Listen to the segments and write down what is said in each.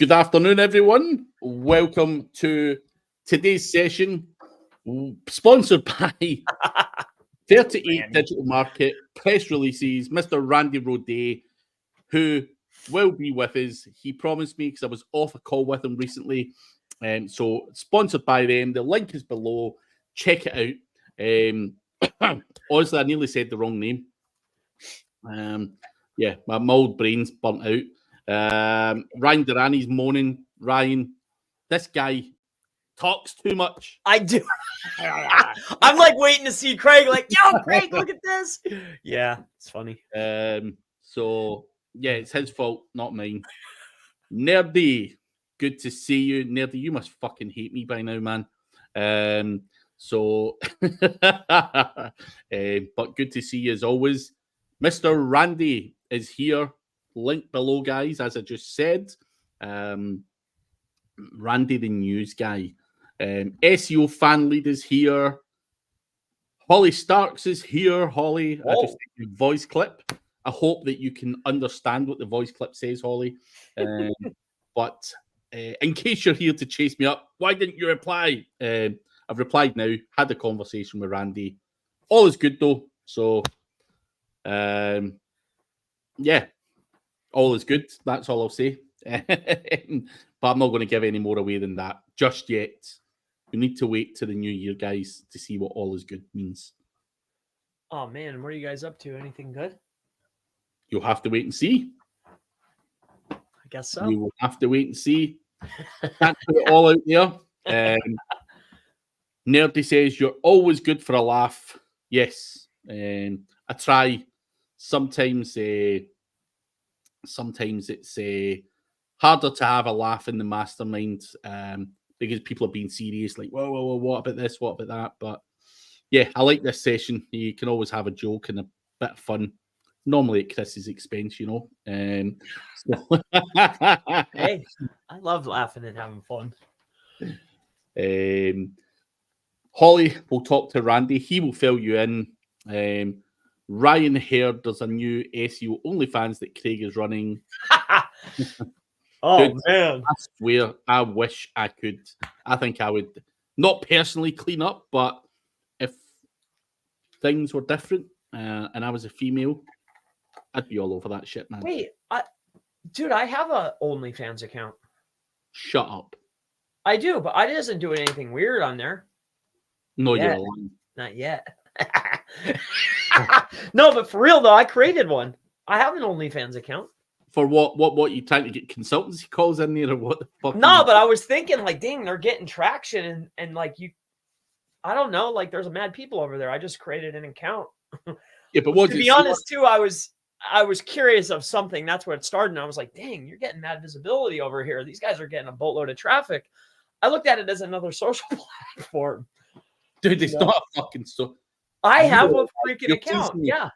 Good afternoon, everyone. Welcome to today's session, sponsored by 38 Digital Market Press Releases, Mr. Randy Roday, who will be with us. He promised me because I was off a call with him recently. So sponsored by them. The link is below. Check it out. Honestly, I nearly said the wrong name. Yeah, my old brain's burnt out. Ryan Durrani's moaning. Ryan, this guy talks too much. I do. I'm like waiting to see Craig, like, yo, Craig, look at this. Yeah, it's funny. So, yeah, it's his fault, not mine. Nerdy, good to see you. Nerdy, you must fucking hate me by now, man. But good to see you as always. Mr. Randy is here. Link below, guys, as I just said. Randy, the news guy. SEO fan lead is here. Holly Starks is here. Holly, I just think the voice clip. I hope that you can understand what the voice clip says, Holly. But in case you're here to chase me up, why didn't you reply? I've replied now. Had a conversation with Randy. All is good though. So, yeah, all is good. That's all I'll say. But I'm not going to give any more away than that just yet. We need to wait to the new year, guys, to see what all is good means. Oh man, what are you guys up to? Anything good? You'll have to wait and see. I guess so. We will have to wait and see. Can't put it all out there. Nerdy says you're always good for a laugh. Yes, I try. Sometimes it's harder to have a laugh in the mastermind because people are being serious, like, whoa, what about this? What about that? But yeah, I like this session. You can always have a joke and a bit of fun. Normally at Chris's expense, you know. Hey, I love laughing and having fun. Holly will talk to Randy. He will fill you in. Ryan heard there's a new SEO OnlyFans that Craig is running. Oh, dude, man. I swear, I wish I could. I think I would not personally clean up, but if things were different and I was a female, I'd be all over that shit, man. Wait, dude, I have a OnlyFans account. Shut up. I do, but I wasn't doing anything weird on there. No, you're lying. Not yet. No, but for real though, I created one. I have an OnlyFans account. For what you trying to get consultancy calls in there or what the fuck? No, but I was thinking like, dang, they're getting traction and like I don't know, like there's mad people over there. I just created an account. Yeah, but what to be honest too, I was curious of something. That's what it started. And I was like, dang, you're getting mad visibility over here. These guys are getting a boatload of traffic. I looked at it as another social platform. Dude, it's not a fucking so. I have a freaking account. Yeah.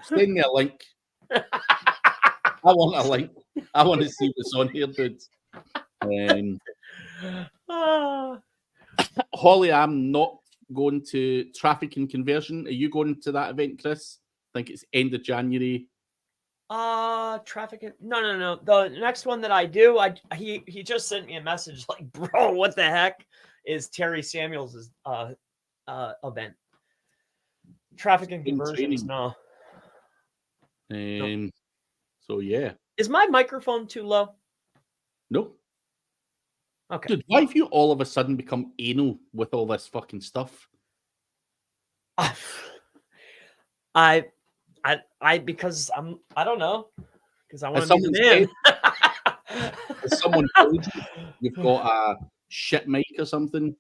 Send me a link. I want a link. I want to see what's on here, dude. Holly, I'm not going to Traffic and Conversion. Are you going to that event, Chris? I think it's end of January. Traffic. No. The next one that I do, he just sent me a message like, bro, what the heck is Terry Samuels' event? Traffic and Conversions. No. So yeah. Is my microphone too low? No. Okay. Dude, why have you all of a sudden become anal with all this fucking stuff? Because I don't know. Because I want to be the man. Has someone told you've got a shit mic or something?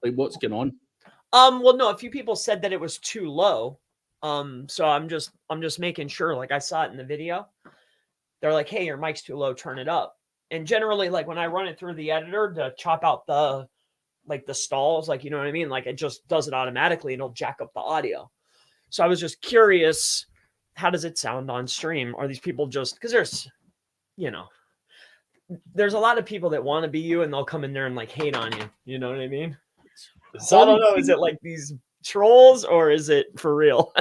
Like, what's going on? Well, no, a few people said that it was too low. So I'm just making sure. Like I saw it in the video. They're like, hey, your mic's too low, turn it up. And generally, like when I run it through the editor to chop out the stalls, like, you know what I mean? Like it just does it automatically and it'll jack up the audio. So I was just curious, how does it sound on stream? Are these people just, because there's a lot of people that want to be you and they'll come in there and like hate on you. You know what I mean? So I don't know. Is it like these trolls or is it for real?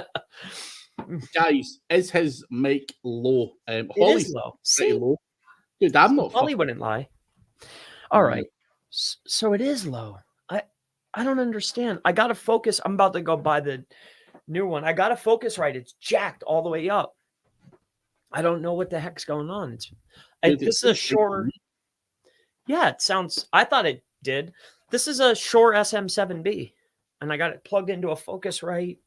Guys, is his mic low? It is low. Pretty low. Dude, I'm not. Holly wouldn't lie. All right. So it is low. I don't understand. I got to focus. I'm about to go buy the new one. I got to focus right. It's jacked all the way up. I don't know what the heck's going on. This is a Shure. Yeah, it sounds. I thought it did. This is a Shure SM7B, and I got it plugged into a Focusrite.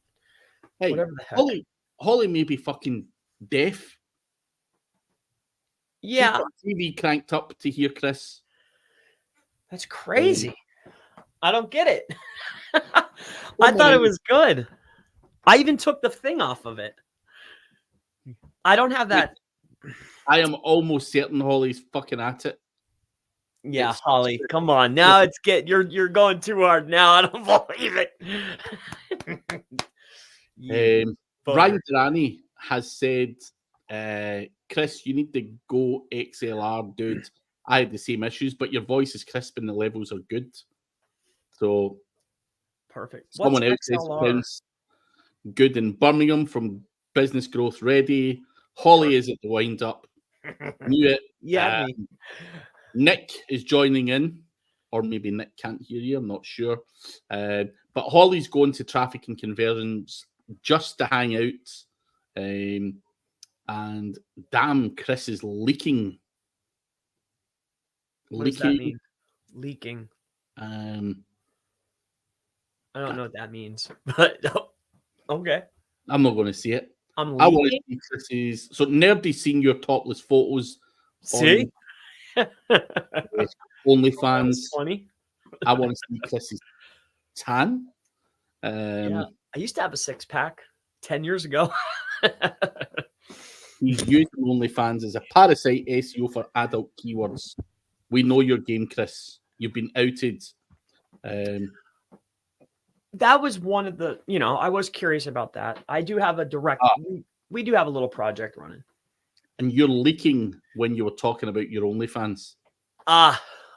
Hey, whatever the heck. Holly may be fucking deaf. Yeah, She's got TV cranked up to hear Chris. That's crazy. I don't get it. I thought it was good. I even took the thing off of it. I don't have that. I am almost certain Holly's fucking at it. Yeah, Holly, come on. Now you're going too hard now. I don't believe it. Ryan Durrani has said, Chris, you need to go XLR, dude. I had the same issues, but your voice is crisp and the levels are good. So perfect. Someone else says good in Birmingham from Business Growth Ready. Holly is at the wind up. Knew it. Yeah. Nick is joining in, or maybe Nick can't hear you. I'm not sure. But Holly's going to traffic and conversions just to hang out. And damn, Chris is leaking. What does that mean? Leaking. I don't know what that means, but okay. I'm not going to see it. I want to see Chris's. So nobody's seen your topless photos. See? OnlyFans. Funny. I want to see Chris's tan. Yeah, I used to have a 6-pack 10 years ago. He's using OnlyFans as a parasite SEO for adult keywords. We know your game, Chris. You've been outed. That was one of the, I was curious about that. I do have a direct, we do have a little project running. And you're leaking when you were talking about your OnlyFans.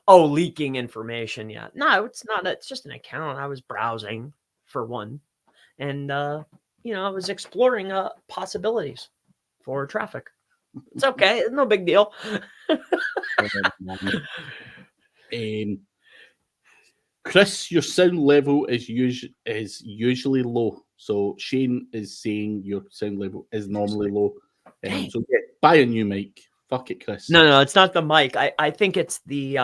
Leaking information. Yeah. No, it's not. It's just an account. I was browsing for one. And, I was exploring possibilities for traffic. It's okay. It's no big deal. Chris, your sound level is usually low. So Shane is saying your sound level is normally low. So buy a new mic. Fuck it, Chris. No, it's not the mic. I think it's the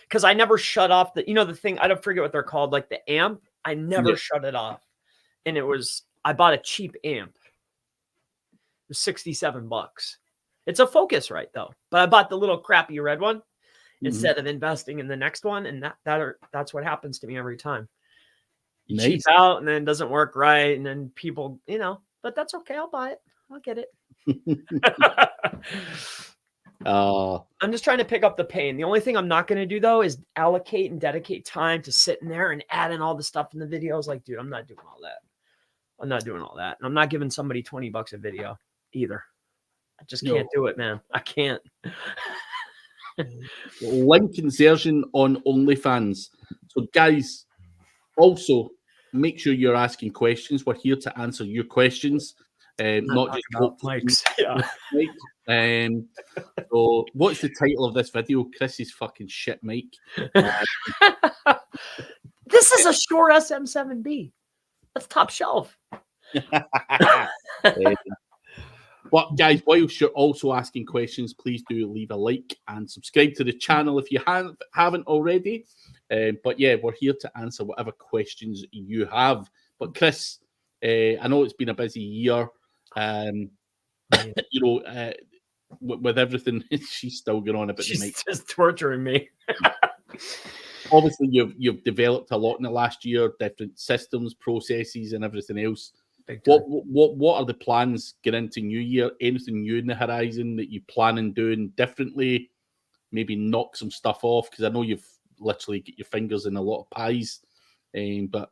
because I never shut off the the thing. I don't forget what they're called, like the amp. I never shut it off, and I bought a cheap amp. It was $67. It's a Focusrite though, but I bought the little crappy red one instead of investing in the next one, and that's what happens to me every time. You cheap out, and then it doesn't work right, and then people, but that's okay. I'll buy it. I'll get it. I'm just trying to pick up the pain. The only thing I'm not going to do though is allocate and dedicate time to sitting there and add in all the stuff in the videos. Like, dude, I'm not doing all that. And I'm not giving somebody $20 a video either. I just can't do it, man. I can't. Link insertion on OnlyFans. So guys, also make sure you're asking questions. We're here to answer your questions. Not just mics. Yeah. So what's the title of this video? Chris's fucking shit mic. This is a Shure SM7B. That's top shelf. But guys, whilst you're also asking questions, please do leave a like and subscribe to the channel if you haven't already. But yeah, we're here to answer whatever questions you have. But Chris, I know it's been a busy year. With everything, she's still going on about the mic. She's just torturing me. Obviously, you've developed a lot in the last year, different systems, processes, and everything else. What are the plans getting into new year? Anything new in the horizon that you plan on doing differently? Maybe knock some stuff off, because I know you've literally got your fingers in a lot of pies. But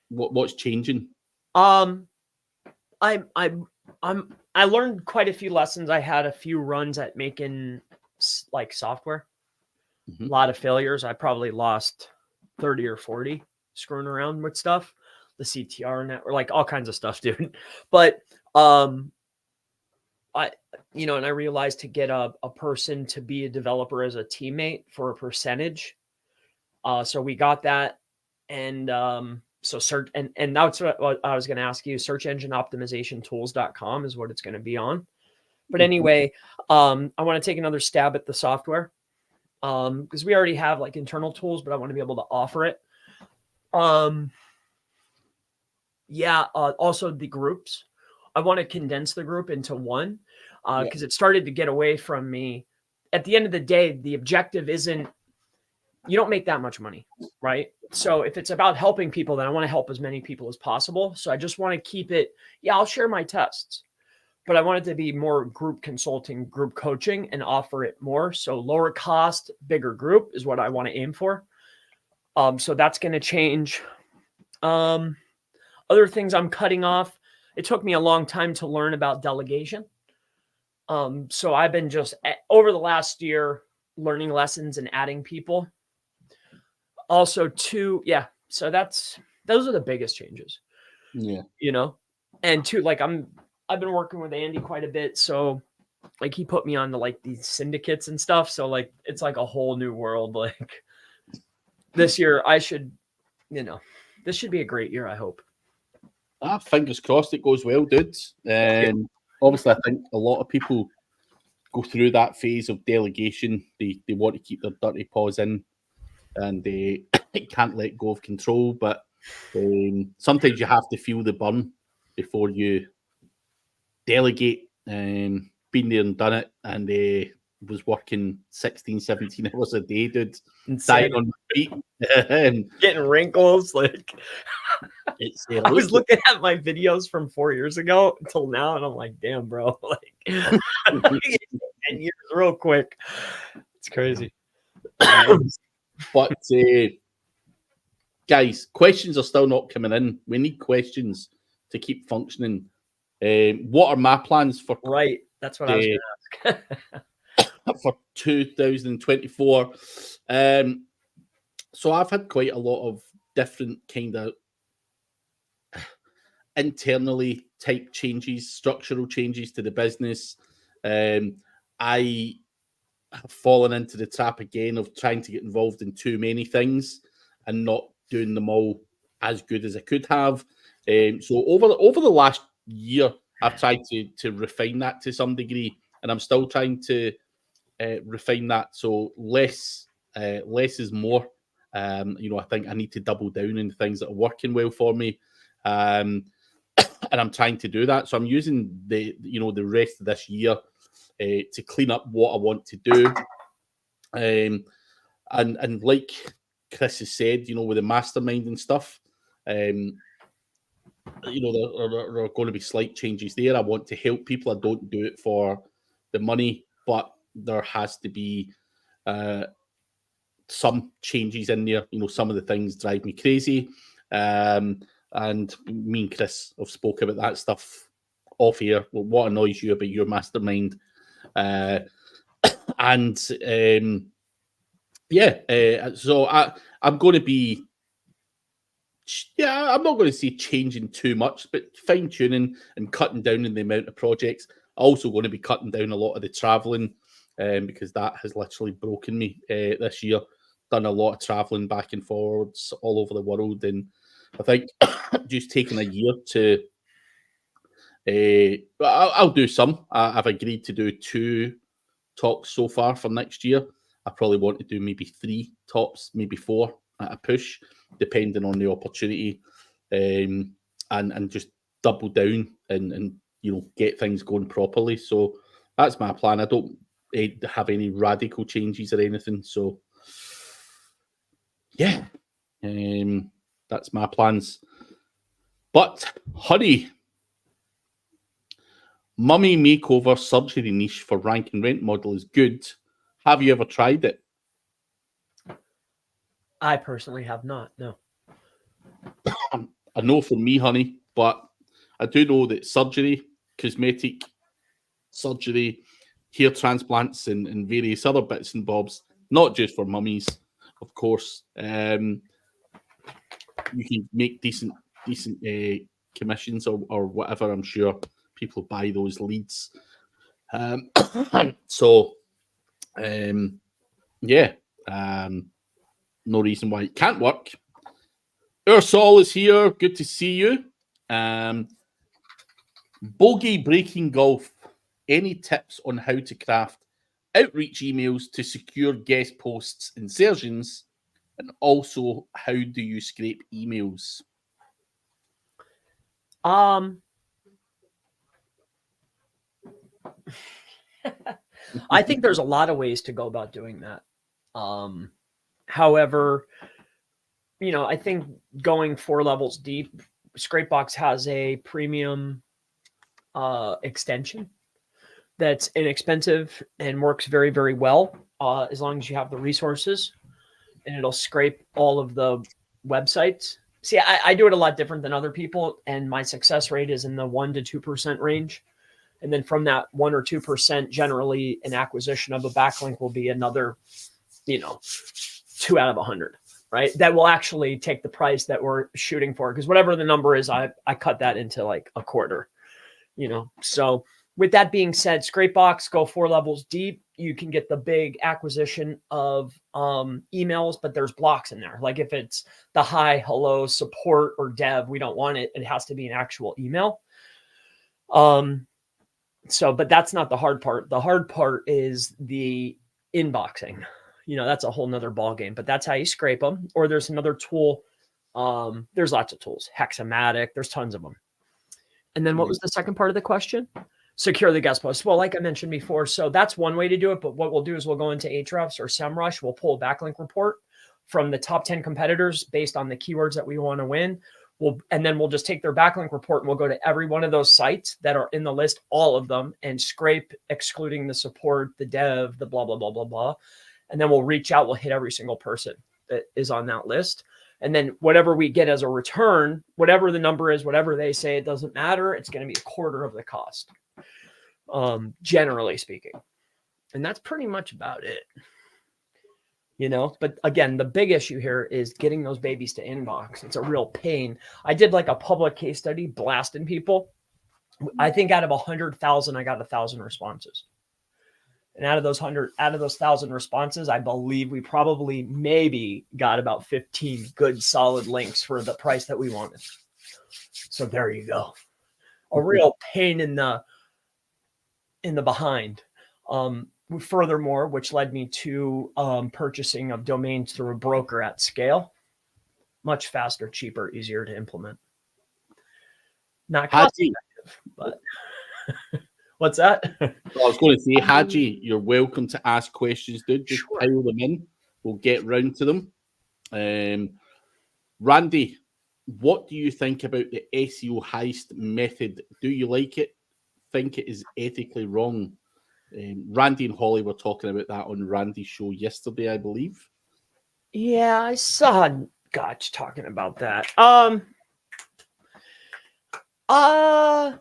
what's changing? I learned quite a few lessons. I had a few runs at making like software. A lot of failures. I probably lost 30 or 40 screwing around with stuff. The CTR network, like all kinds of stuff, dude. But you know, and I realized to get a person to be a developer as a teammate for a percentage. So we got that. And so search, and that's what I was going to ask you. Search engine optimization tools.com is what it's going to be on. But anyway, I want to take another stab at the software because we already have like internal tools, but I want to be able to offer it. Also the groups. I want to condense the group into one because it started to get away from me. At the end of the day, the objective isn't, you don't make that much money, right? So if it's about helping people, then I want to help as many people as possible. So I just want to keep it, I'll share my tests, but I want it to be more group consulting, group coaching, and offer it more. So lower cost, bigger group is what I want to aim for. So that's going to change. Other things I'm cutting off. It took me a long time to learn about delegation. So I've been just over the last year learning lessons and adding people. Also, so those are the biggest changes. Yeah. You know, and two, like I've been working with Andy quite a bit. So like he put me on to like these syndicates and stuff. So like it's like a whole new world. Like this year this should be a great year, I hope. Fingers crossed it goes well, dude. Obviously, I think a lot of people go through that phase of delegation. They want to keep their dirty paws in, and they can't let go of control. But sometimes you have to feel the burn before you delegate. Been there and done it, and was working 16, 17 hours a day, dude. Dying on my feet. Getting wrinkles, like... I was look, looking at my videos from 4 years ago until now, and I'm like, damn, bro. Like 10 years real quick. It's crazy. But guys, questions are still not coming in. We need questions to keep functioning. What are my plans for? Right. That's what I was going to ask. For 2024. So I've had quite a lot of different kind of internally type changes, structural changes to the business. I have fallen into the trap again of trying to get involved in too many things and not doing them all as good as I could have. So over the last year, I've tried to refine that to some degree, and I'm still trying to refine that. So less is more. I think I need to double down on things that are working well for me. And I'm trying to do that. So I'm using the rest of this year to clean up what I want to do. And like Chris has said, with the mastermind and stuff, there are going to be slight changes there. I want to help people. I don't do it for the money, but there has to be some changes in there. Some of the things drive me crazy. And me and Chris have spoke about that stuff off here. What annoys you about your mastermind? So I'm going to be, I'm not going to say changing too much, but fine tuning and cutting down on the amount of projects. Also going to be cutting down a lot of the traveling because that has literally broken me this year. Done a lot of traveling back and forwards all over the world, and I think just taking a year to, I'll do some. I've agreed to do 2 talks so far for next year. I probably want to do maybe 3 tops, maybe 4 at a push, depending on the opportunity, and just double down and get things going properly. So that's my plan. I don't have any radical changes or anything. So yeah. That's my plans. But, honey, mummy makeover surgery niche for rank and rent model is good. Have you ever tried it? I personally have not, no. I know for me, honey, but I do know that surgery, cosmetic surgery, hair transplants, and various other bits and bobs, not just for mummies, of course, you can make decent commissions or whatever. I'm sure people buy those leads. Yeah, no reason why it can't work. Ursol is here. Good to see you. Bogey Breaking Golf. Any tips on how to craft outreach emails to secure guest posts insertions? And also, how do you scrape emails? I think there's a lot of ways to go about doing that. However, I think going 4 levels deep, Scrapebox has a premium extension that's inexpensive and works very, very well as long as you have the resources, and it'll scrape all of the websites. See, I do it a lot different than other people, and my success rate is in the 1% to 2% range. And then from that 1 or 2%, generally an acquisition of a backlink will be another, 2 out of 100, right? That will actually take the price that we're shooting for. Because whatever the number is, I cut that into like a quarter, So with that being said, Scrapebox, go 4 levels deep. You can get the big acquisition of emails, but there's blocks in there. Like if it's the hi, hello, support, or dev, we don't want it. It has to be an actual email. But that's not the hard part. The hard part is the inboxing. That's a whole nother ball game, but that's how you scrape them. Or there's another tool. There's lots of tools. Hexamatic, there's tons of them. And then what was the second part of the question? Secure the guest post. Well, like I mentioned before, so that's one way to do it. But what we'll do is we'll go into Ahrefs or SEMrush. We'll pull a backlink report from the top 10 competitors based on the keywords that we want to win. And then we'll just take their backlink report and we'll go to every one of those sites that are in the list, all of them, and scrape, excluding the support, the dev, the blah, blah, blah, blah, blah. And then we'll reach out. We'll hit every single person that is on that list. And then whatever we get as a return, whatever the number is, whatever they say, it doesn't matter. It's going to be a quarter of the cost, generally speaking. And that's pretty much about it. But again, the big issue here is getting those babies to inbox. It's a real pain. I did like a public case study blasting people. I think out of 100,000, I got 1,000 responses. And out of those 1,000 responses, I believe we probably maybe got about 15 good solid links for the price that we wanted. So there you go. A real pain in the behind. Furthermore, which led me to purchasing of domains through a broker at scale. Much faster, cheaper, easier to implement. Not cost effective, but what's that? Well, I was going to say, Haji, you're welcome to ask questions, dude. Just pile them in. We'll get round to them. Randy, what do you think about the SEO heist method? Do you like it? Think it is ethically wrong? Randy and Holly were talking about that on Randy's show yesterday, I believe. Yeah, I saw Gotch talking about that. I don't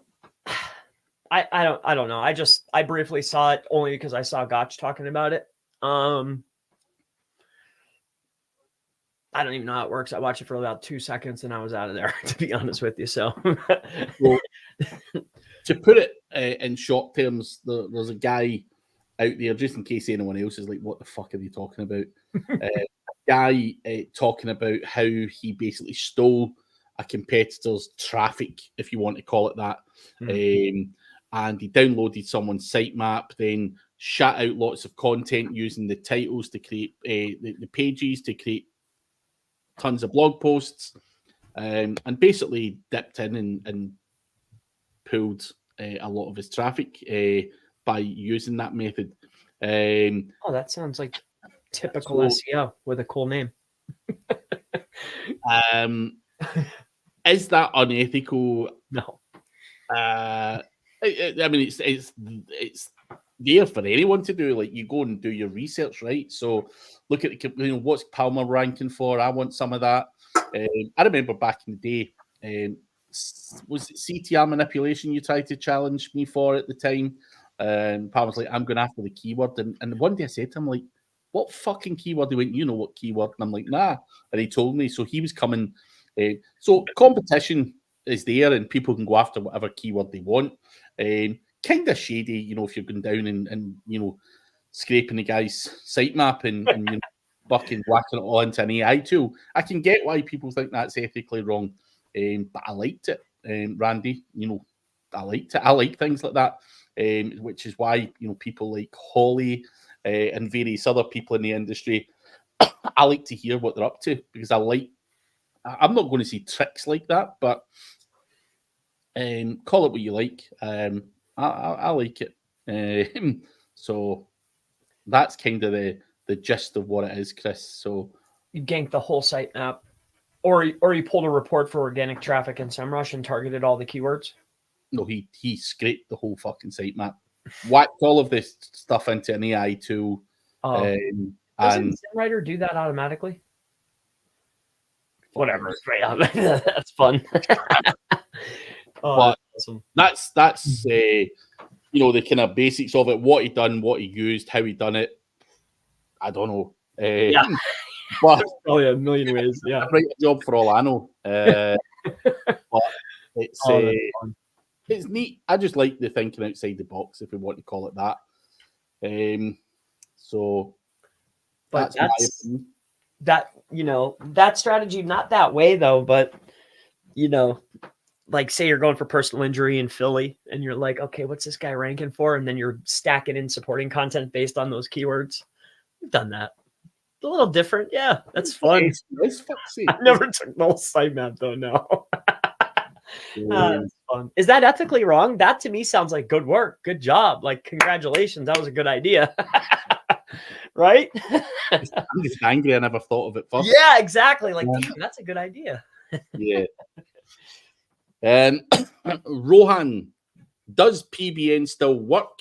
know. I briefly saw it only because I saw Gotch talking about it. I don't even know how it works. I watched it for about 2 seconds and I was out of there, to be honest with you. So, well, to put it in short terms, there's a guy out there, just in case anyone else is like, what the fuck are they talking about? A guy talking about how he basically stole a competitor's traffic, if you want to call it that. And he downloaded someone's sitemap, then shot out lots of content using the titles to create the pages to create tons of blog posts, and basically dipped in and pulled a lot of his traffic by using that method. That sounds like typical SEO with a cool name. Is that unethical? No. I mean, it's there for anyone to do. Like, you go and do your research, right? So look at what's Palmer ranking for. I want some of that. I remember back in the day, was it CTR manipulation you tried to challenge me for at the time? Palmer's like, I'm going after the keyword, and one day I said to him, like, what fucking keyword? He went, you know what keyword? And I'm like, nah. And he told me. So he was coming. So competition is there, and people can go after whatever keyword they want. kind of shady, you know, if you're going down and you know, scraping the guy's sitemap and you know, fucking whacking it all into an AI tool. I can get why people think that's ethically wrong, but I liked it, Randy. You know, I liked it. I like things like that, which is why, you know, people like Holly and various other people in the industry, I like to hear what they're up to, because I'm not going to see tricks like that, but call it what you like. I like it. So that's kind of the gist of what it is, Chris. So You ganked the whole sitemap, or you pulled a report for organic traffic in SEMrush and targeted all the keywords. no, he scraped the whole fucking sitemap, whacked all of this stuff into an AI tool. Doesn't And SEMwriter do that automatically? Whatever. Right. That's fun. But that's awesome. that's you know, the kind of basics of it, what he done, what he used, how he done it. I don't know. Yeah. But Oh yeah, a million ways. Yeah. right job for all I know. But it's it's neat. I just like the thinking outside the box, if we want to call it that. So But that's my opinion. that, you know, that strategy, not that way though, but you know, like say you're going for personal injury in Philly and you're like, okay, what's this guy ranking for? And then you're stacking in supporting content based on those keywords. We've done that. A little different. Yeah, that's fun. I never took the whole sitemap though, no. That's fun. Is that ethically wrong? That to me sounds like good work. Good job. Like, congratulations. That was a good idea. Right? I'm just angry I never thought of it first. Yeah, exactly. Like, damn, that's a good idea. Yeah. Rohan, does PBN still work?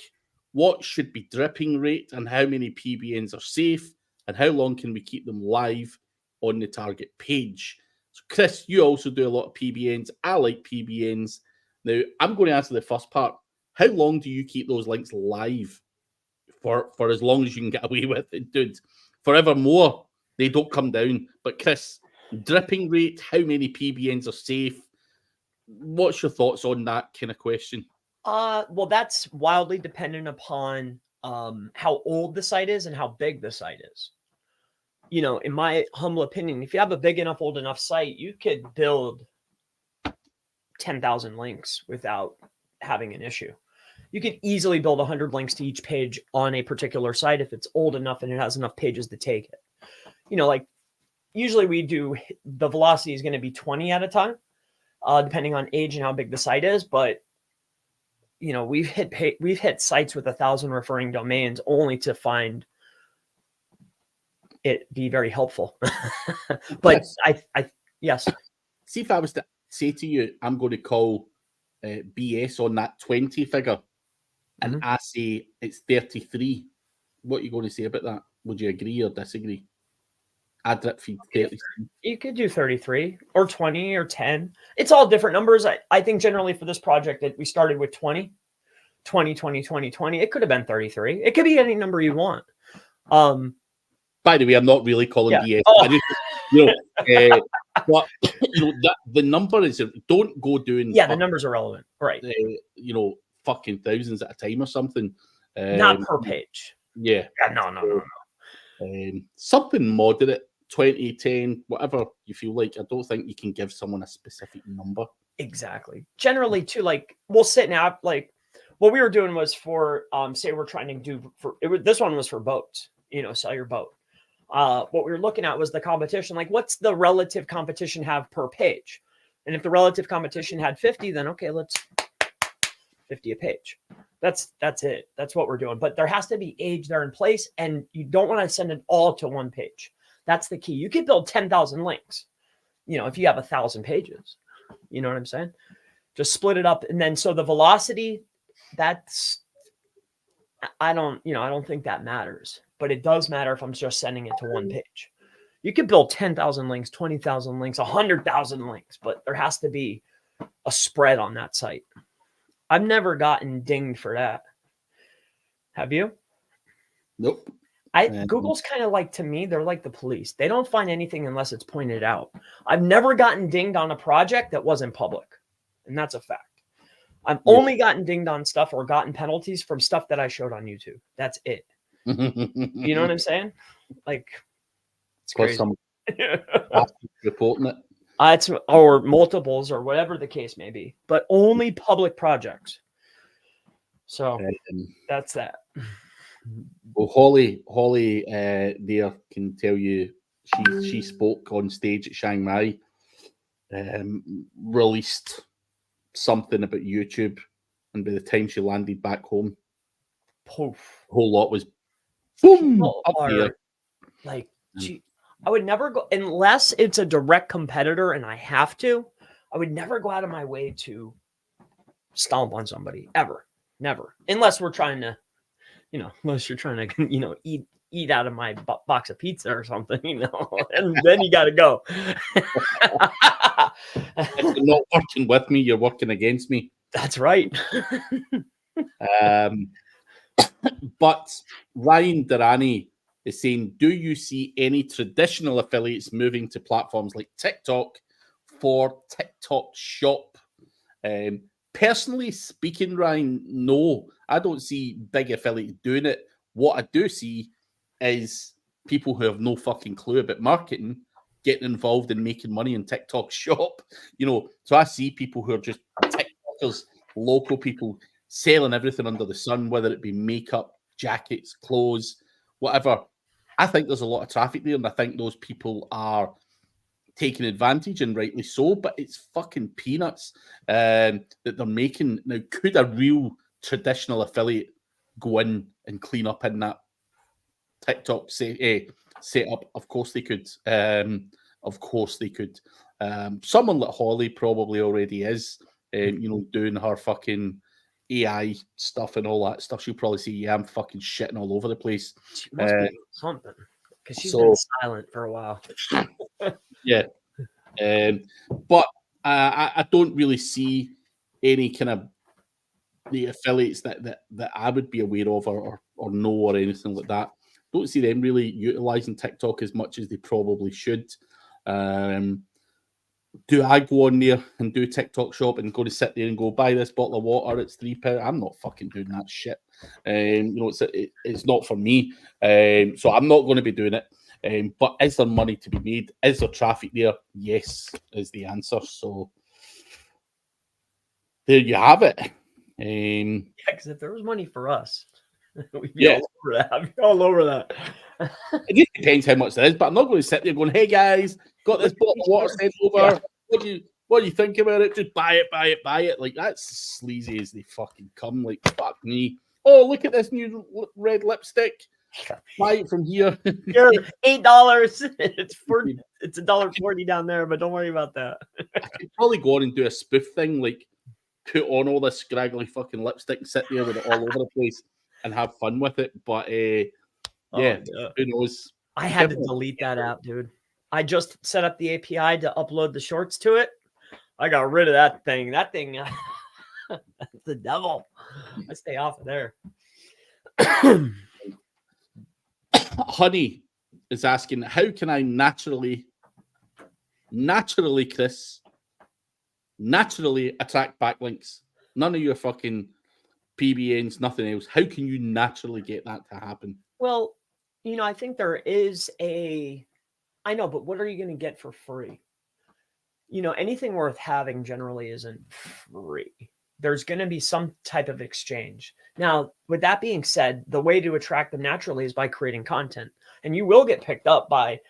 What should be dripping rate, and how many PBNs are safe, and how long can we keep them live on the target page? So Chris, you also do a lot of PBNs. I like PBNs. Now, I'm going to answer the first part. How long do you keep those links live? For as long as you can get away with it, dude. Forevermore, they don't come down. But Chris, dripping rate, how many PBNs are safe? What's your thoughts on that kind of question? Well, that's wildly dependent upon how old the site is and how big the site is. You know, in my humble opinion, if you have a big enough, old enough site, you could build 10,000 links without having an issue. You could easily build 100 links to each page on a particular site if it's old enough and it has enough pages to take it. You know, like usually we do, the velocity is going to be 20 at a time, depending on age and how big the site is. But you know, we've hit sites with 1,000 referring domains only to find it be very helpful. But yes. See, if I was to say to you, I'm going to call BS on that 20 figure, and I say it's 33, what are you going to say about that? Would you agree or disagree? I drip feed 33. You could do 33 or 20 or 10. It's all different numbers. I think generally for this project that we started with 20. It could have been 33. It could be any number you want. By the way, I'm not really calling BS. Oh. I just, you know, but you know that the number is, don't go doing. Yeah, the numbers are relevant, right? You know, fucking thousands at a time or something. Not per page. Yeah. No. Something moderate, 20, 10, whatever you feel like. I don't think you can give someone a specific number. Exactly. Generally, too, like we'll sit now, like what we were doing was for, say we're trying to do this one was for boats, you know, sell your boat. What we were looking at was the competition. Like, what's the relative competition have per page? And if the relative competition had 50, then okay, let's 50 a page. That's it. That's what we're doing. But there has to be age there in place, and you don't want to send it all to one page. That's the key. You could build 10,000 links, you know, if you have 1,000 pages. You know what I'm saying? Just split it up, and then so the velocity, I don't think that matters. But it does matter if I'm just sending it to one page. You could build 10,000 links, 20,000 links, 100,000 links, but there has to be a spread on that site. I've never gotten dinged for that. Have you? Nope. Google's kind of like, to me, they're like the police. They don't find anything unless it's pointed out. I've never gotten dinged on a project that wasn't public, and that's a fact. I've only gotten dinged on stuff or gotten penalties from stuff that I showed on YouTube. That's it. You know what I'm saying? Like, it's crazy. Some reporting it. It's or multiples or whatever the case may be, but only public projects. So that's that. Well, Holly, there can tell you she spoke on stage at Chiang Mai, released something about YouTube, and by the time she landed back home, poof, the whole lot was boom up there. Like, I would never go unless it's a direct competitor and I have to. I would never go out of my way to stomp on somebody ever, never, unless we're trying to, unless you're trying to, eat out of my box of pizza or something, and then you got to go. If you're not working with me, you're working against me. That's right. But Ryan Durrani is saying, do you see any traditional affiliates moving to platforms like TikTok for TikTok Shop? Personally speaking, Ryan, no, I don't see big affiliates doing it. What I do see is people who have no fucking clue about marketing getting involved in making money in TikTok Shop. So I see people who are just TikTokers, local people selling everything under the sun, whether it be makeup, jackets, clothes, whatever. I think there's a lot of traffic there, and I think those people are taking advantage, and rightly so, but it's fucking peanuts that they're making. Now, could a real traditional affiliate go in and clean up in that TikTok set up? Of course they could. Of course they could. Someone like Holly probably already is, doing her fucking AI stuff and all that stuff. She'll probably say, yeah, I'm fucking shitting all over the place. She must be something, because she's been silent for a while. Yeah. But I don't really see any kind of the affiliates that I would be aware of or know or anything like that. Don't see them really utilizing TikTok as much as they probably should. Do I go on there and do TikTok Shop and go to sit there and go buy this bottle of water? It's £3. I'm not fucking doing that shit. It's not for me. So I'm not going to be doing it. But is there money to be made? Is there traffic there? Yes, is the answer. So there you have it. Yeah, because if there was money for us, we'd be all over that. I'd be all over that. It just depends how much there is, but I'm not going to sit there going, hey guys, got this bottle of water sent over. Yeah. What do you think about it? Just buy it. Like, that's sleazy as they fucking come. Like, fuck me. Oh, look at this new red lipstick. Buy it from here. Here, $8. It's $1.40 down there, but don't worry about that. I could probably go on and do a spoof thing, like put on all this scraggly fucking lipstick and sit there with it all over the place and have fun with it. But yeah, who knows? I had to delete that app, dude. I just set up the API to upload the shorts to it. I got rid of that thing. That thing, that's the devil. I stay off of there. Honey is asking, how can I naturally, Chris, naturally attract backlinks? None of your fucking PBNs, nothing else. How can you naturally get that to happen? Well, I think there is I know, but what are you going to get for free? Anything worth having generally isn't free. There's going to be some type of exchange. Now, with that being said, the way to attract them naturally is by creating content. And you will get picked up by,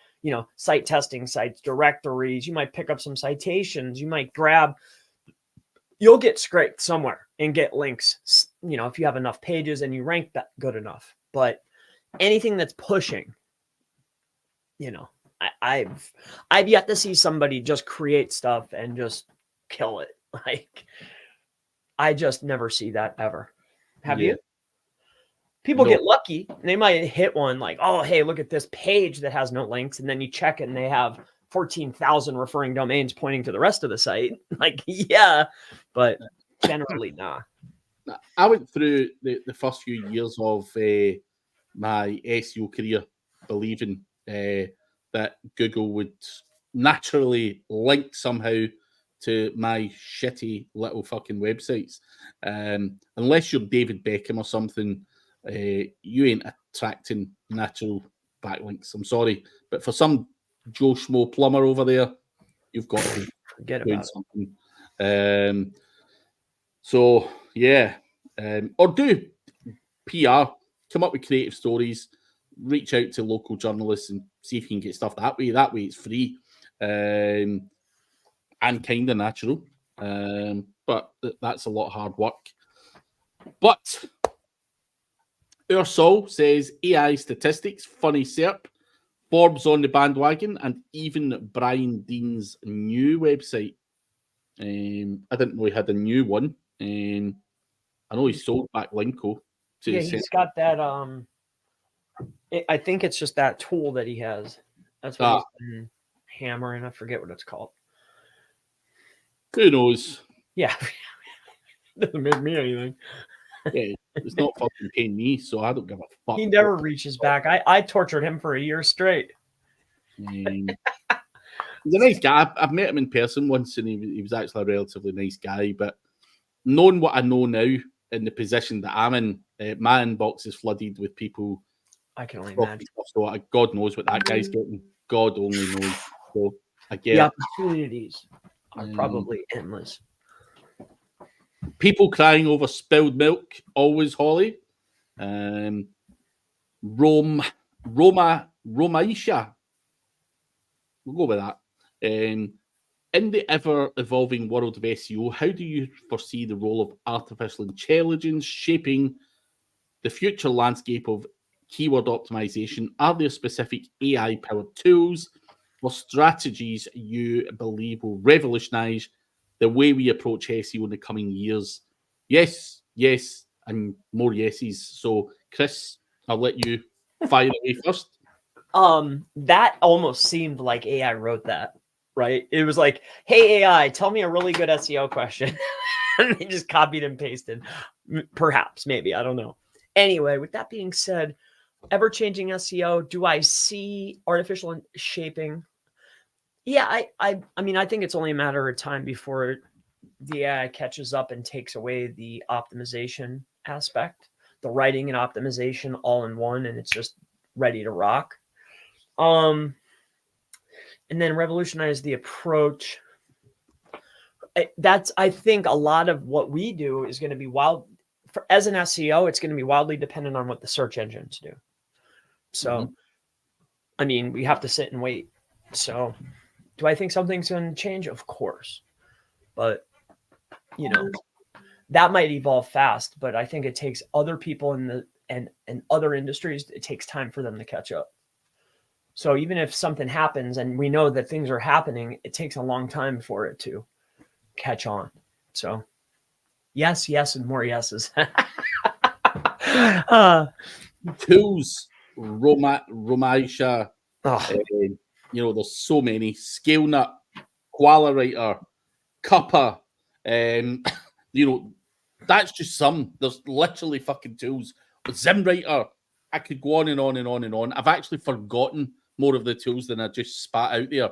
site testing sites, directories. You might pick up some citations. You might you'll get scraped somewhere and get links, if you have enough pages and you rank that good enough. But anything that's pushing, I've yet to see somebody just create stuff and just kill it. Like, I just never see that ever. Have you? People get lucky and they might hit one like, oh, hey, look at this page that has no links. And then you check it and they have 14,000 referring domains pointing to the rest of the site. Like, yeah, but generally, nah. I went through the first few years of my SEO career believing that Google would naturally link somehow to my shitty little fucking websites. Unless you're David Beckham or something, you ain't attracting natural backlinks. I'm sorry, but for some Joe Schmo plumber over there, you've got to be Forget doing about something. So yeah, or do PR, come up with creative stories, reach out to local journalists and see if you can get stuff that way. That way it's free and kind of natural. But that's a lot of hard work. But our Sol says AI statistics, funny SERP, Forbes on the bandwagon, and even Brian Dean's new website. I didn't know he had a new one. I know he sold back Linko. Yeah, he's got that. I think it's just that tool that he has. That's what he's been hammering. I forget what it's called. Who knows? Yeah, doesn't make me anything. Yeah, it's not fucking paying me, so I don't give a fuck. He never reaches back. I tortured him for a year straight. He's a nice guy. I've met him in person once, and he was actually a relatively nice guy. But knowing what I know now, in the position that I'm in, my inbox is flooded with people. I can only imagine. So God knows what that guy's getting. God only knows. So I get the opportunities are probably endless. People crying over spilled milk, always Holly. Romaisha. We'll go with that. In the ever-evolving world of SEO, how do you foresee the role of artificial intelligence shaping the future landscape of keyword optimization? Are there specific AI-powered tools or strategies you believe will revolutionize the way we approach SEO in the coming years? Yes, and more yeses. So, Chris, I'll let you fire away first. That almost seemed like AI wrote that, right? It was like, hey, AI, tell me a really good SEO question. And they just copied and pasted. Perhaps, maybe, I don't know. Anyway, with that being said, ever-changing SEO, do I see artificial shaping? Yeah, I mean, I think it's only a matter of time before the AI catches up and takes away the optimization aspect, the writing and optimization all in one, and it's just ready to rock. And then revolutionize the approach. I think a lot of what we do is going to be as an SEO, it's going to be wildly dependent on what the search engines do. So, I mean, we have to sit and wait. So, do I think something's going to change? Of course. But, that might evolve fast, but I think it takes other people in other industries, it takes time for them to catch up. So even if something happens and we know that things are happening, it takes a long time for it to catch on. So yes, and more yeses. Tools, Romaisha. There's so many. ScaleNut, QualiWriter, Cuppa. That's just some. There's literally fucking tools. ZimWriter. I could go on and on and on and on. I've actually forgotten more of the tools than I just spat out there.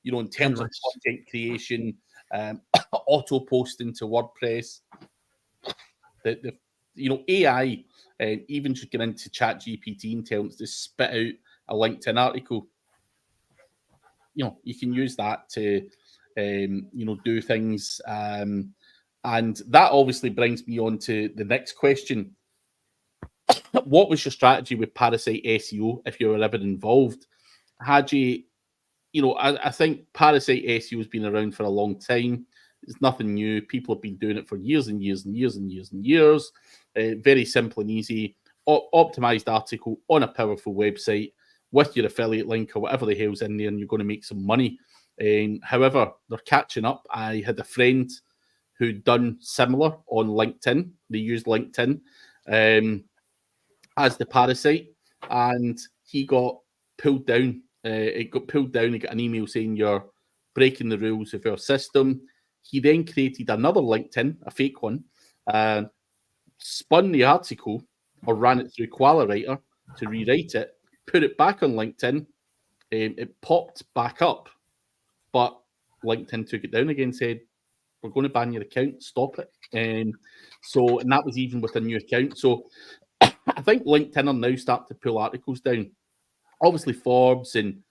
In terms of content creation, auto posting to WordPress, AI, even just getting into ChatGPT and telling it to spit out a LinkedIn article. You can use that to, do things. And that obviously brings me on to the next question. What was your strategy with Parasite SEO if you were ever involved? Haji, I think Parasite SEO has been around for a long time. It's nothing new. People have been doing it for years and years and years and years and years. Very simple and easy. Optimized article on a powerful website with your affiliate link or whatever the hell's in there, and you're going to make some money. However, they're catching up. I had a friend who'd done similar on LinkedIn. They used LinkedIn as the Parasite, and he got pulled down. It got pulled down. He got an email saying you're breaking the rules of our system. He then created another LinkedIn, a fake one, spun the article or ran it through QualiWriter to rewrite it, put it back on LinkedIn. It popped back up, but LinkedIn took it down again, said, we're going to ban your account, stop it. And that was even with a new account. So I think LinkedIn are now starting to pull articles down. Obviously, Forbes and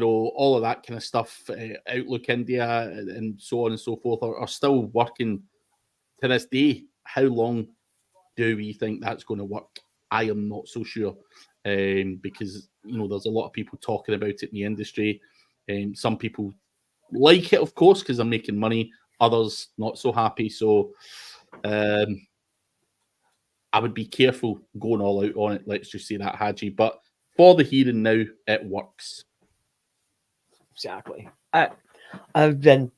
all of that kind of stuff, Outlook India and so on and so forth are still working to this day. How long do we think that's going to work? I am not so sure, because there's a lot of people talking about it in the industry, and some people like it, of course, because they're making money. Others not so happy. So I would be careful going all out on it. Let's just say that, Haji. But for the here and now, it works. Exactly. I've been,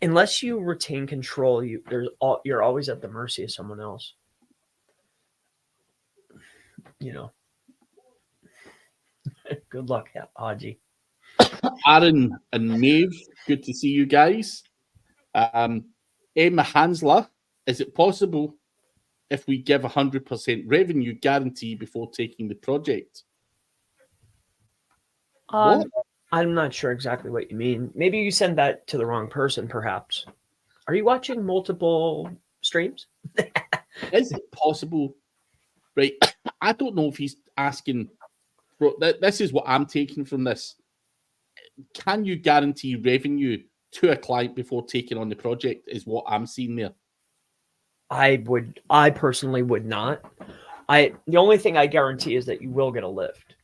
unless you retain control, you're always at the mercy of someone else. Good luck, Haji. Aaron and Maeve, good to see you guys. Emma Hansler, is it possible if we give 100% revenue guarantee before taking the project? What? I'm not sure exactly what you mean. Maybe you send that to the wrong person, perhaps. Are you watching multiple streams? Is it possible? Right. I don't know if he's asking. Bro, this is what I'm taking from this. Can you guarantee revenue to a client before taking on the project is what I'm seeing there. I personally would not. The only thing I guarantee is that you will get a lift.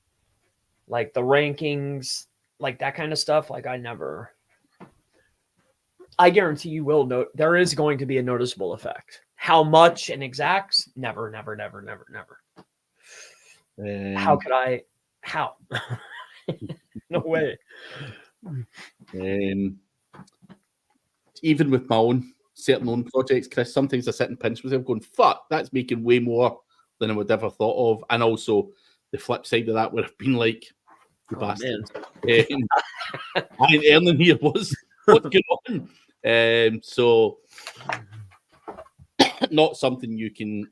Like the rankings, like that kind of stuff. Like I guarantee you will know there is going to be a noticeable effect. How much and exacts? Never. How could I? How? No way. Even with my own certain own projects, Chris, sometimes I sit and pinch myself going, fuck, that's making way more than I would ever thought of. And also the flip side of that would have been like, you bastard. I ain't earning here, what's going on? So not something you can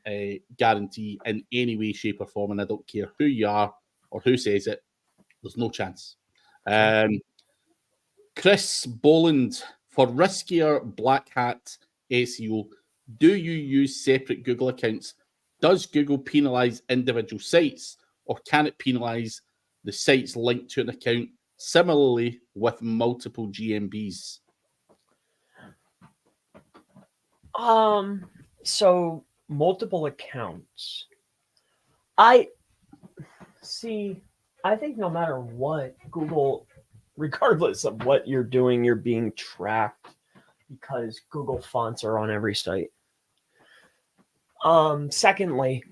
guarantee in any way, shape, or form, and I don't care who you are or who says it, there's no chance. Chris Boland, for riskier black hat SEO, do you use separate Google accounts? Does Google penalize individual sites, or can it penalize the sites linked to an account? Similarly, with multiple GMBs. So multiple accounts. I think no matter what, Google, regardless of what you're doing, you're being tracked because Google fonts are on every site. Secondly,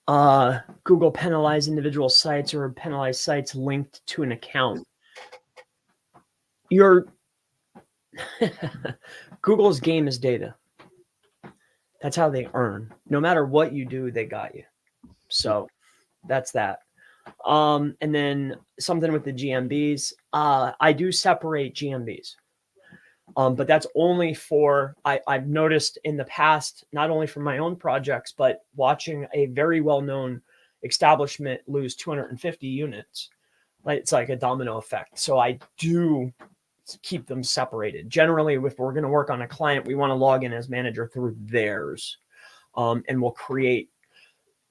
Google penalize individual sites or penalize sites linked to an account. Google's game is data. That's how they earn. No matter what you do, they got you. So that's that. And then something with the GMBs. I do separate GMBs. But that's only for, I've noticed in the past, not only from my own projects, but watching a very well-known establishment lose 250 units. It's like a domino effect. So I do keep them separated. Generally, if we're going to work on a client, we want to log in as manager through theirs. And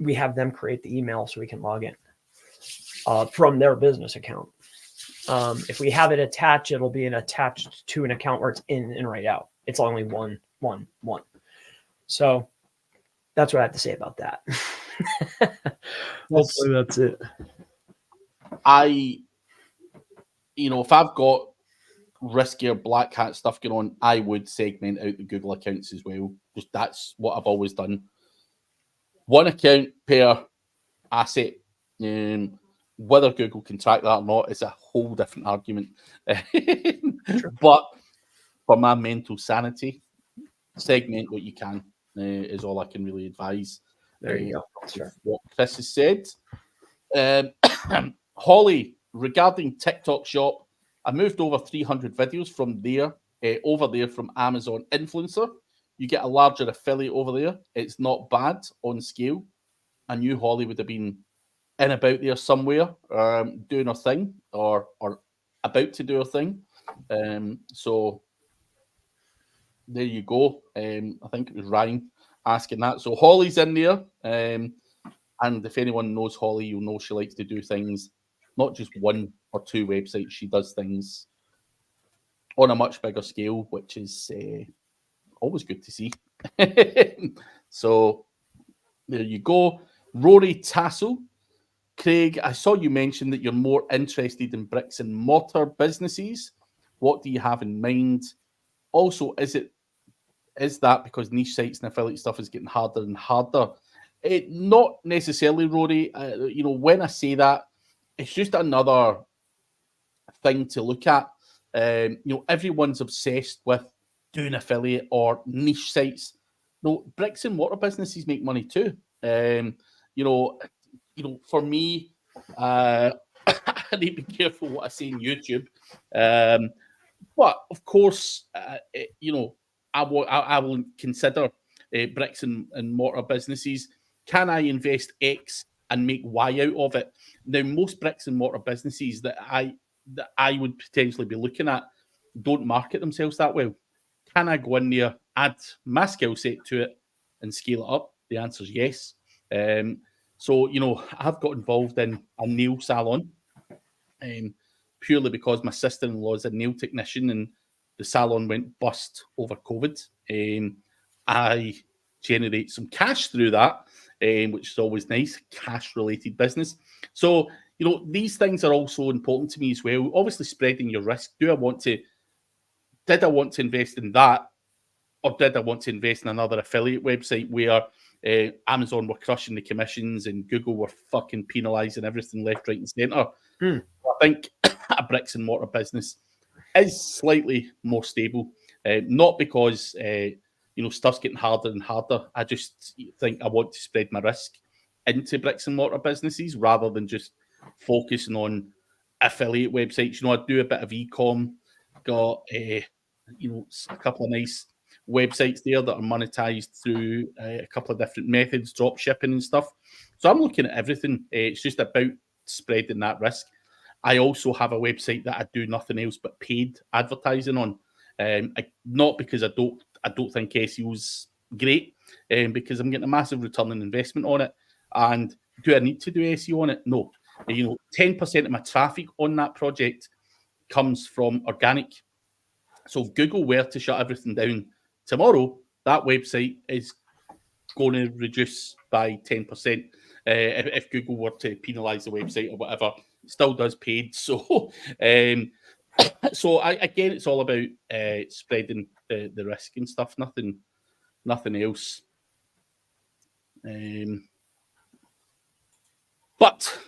we have them create the email so we can log in from their business account. If we have it attached, it'll be attached to an account where it's in and right out. It's only one. So that's what I have to say about that. Hopefully that's it. If I've got riskier black hat stuff going on, I would segment out the Google accounts as well. Just that's what I've always done. One account per asset. Whether Google can track that or not is a whole different argument. Sure. But for my mental sanity, segment what you can is all I can really advise. There you go. Sure. What Chris has said. Holly, regarding TikTok Shop, I moved over 300 videos from there, over there from Amazon Influencer. You get a larger affiliate over there. It's not bad on scale. I knew Holly would have been in about there somewhere, doing her thing or about to do her thing. So there you go. I think it was Ryan asking that. So Holly's in there. And if anyone knows Holly, you'll know she likes to do things, not just one or two websites. She does things on a much bigger scale, which is always good to see. So there you go. Rory Tassel. Craig, I saw you mention that you're more interested in bricks and mortar businesses. What do you have in mind? Also, is that because niche sites and affiliate stuff is getting harder and harder? Not necessarily, Rory. When I say that, it's just another thing to look at. Everyone's obsessed with doing affiliate or niche sites. No, bricks and mortar businesses make money too. For me, I need to be careful what I say on YouTube. But of course, I will consider bricks and mortar businesses. Can I invest X and make Y out of it? Now, most bricks and mortar businesses that I would potentially be looking at don't market themselves that well. Can I go in there, add my skill set to it, and scale it up? The answer is yes. So I've got involved in a nail salon purely because my sister-in-law is a nail technician and the salon went bust over COVID. I generate some cash through that, which is always nice, cash-related business. So, these things are also important to me as well. Obviously, spreading your risk. Did I want to invest in that, or did I want to invest in another affiliate website where Amazon were crushing the commissions and Google were fucking penalising everything left, right, and centre? I think a bricks and mortar business is slightly more stable, not because stuff's getting harder and harder. I just think I want to spread my risk into bricks and mortar businesses rather than just focusing on affiliate websites. I do a bit of e-com, got a couple of nice websites there that are monetized through a couple of different methods, drop shipping and stuff. So I'm looking at everything. It's just about spreading that risk. I also have a website that I do nothing else but paid advertising on. Not because I don't think SEO's great, because I'm getting a massive return on investment on it. And do I need to do SEO on it? No. 10% of my traffic on that project comes from organic. So if Google were to shut everything down tomorrow, that website is going to reduce by 10%. If Google were to penalise the website or whatever, it still does paid. So, again, it's all about spreading the risk and stuff. Nothing else. But